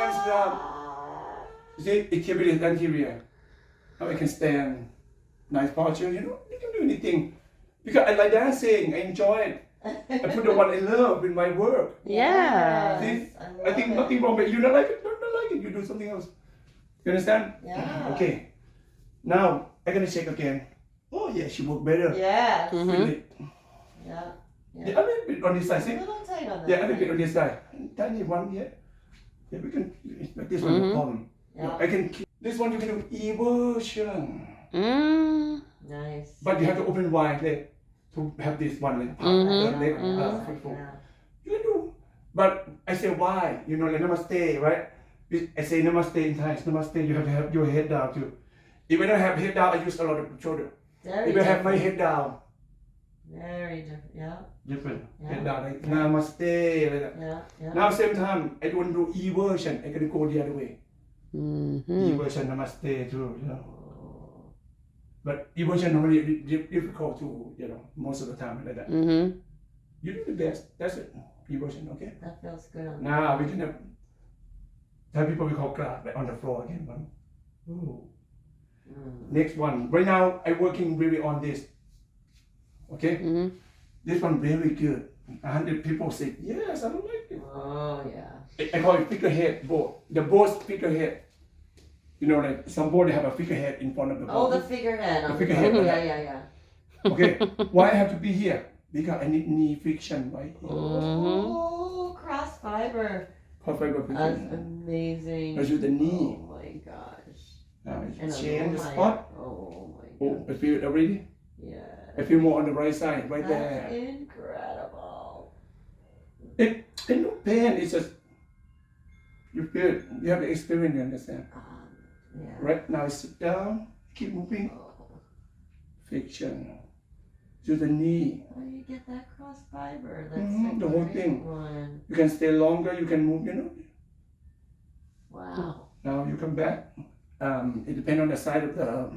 hands down. You see, it can be the anterior. Now I can stand. Nice posture, you know, you can do anything. Because I like dancing, I enjoy it. I put the one I love in my work. Yeah. See? I I think nothing wrong with it. You don't like it, don't like it, you do something else. You understand? Yeah. Okay. Now, I'm gonna check again. Oh yeah, she worked better. Yes. Feel it. Yeah. Yeah, a little bit on this side, A see? little tight on that. Yeah, a little bit on this side. Tiny one here. Yeah, we can, like this one, no problem. Yeah. I can, this one you can do eversion. Nice. But you have to open wide leg to have this one leg. Leg full. You can do. But I say why? You know, like namaste, right? I say namaste in Thai. Namaste, you have to have your head down too. If I don't have head down, I use a lot of shoulder. Very If I have my head down, Very different. Yeah. different. Yeah. Head down, like namaste, like that. Yeah. Now same time, I don't do eversion. I can go the other way. Eversion, namaste too, you know. But eversion normally difficult to, you know, most of the time like that. You do the best. That's it. Eversion, okay? That feels good on Now we can have Thai people we call grab like on the floor again. One. Ooh. Next one. Right now I'm working really on this. Okay? This one very good. 100 people say, yes, I don't like it. Oh, yeah. I call it figurehead board. The board's figurehead. You know, like some board they have a figurehead in front of the board. Oh, the figurehead. The figurehead, Yeah. Okay. Why I have to be here? Because I need knee friction, right? Oh, cross fiber. Cross fiber That's friction. amazing. Let's do the knee. Oh my gosh. Now And a change the little spot. higher. Oh my Oh, god. I feel it already. Yeah. I feel more on the right side, right That's there. incredible. It's no pain. It's just you feel it. You have the experience. You understand? Yeah. Right now, sit down. Keep moving. Oh. Friction. To the knee. How do you get that cross fiber? That's The whole great thing. one. You can stay longer. You can move. You know. Wow. Now you come back. It depends on the side of the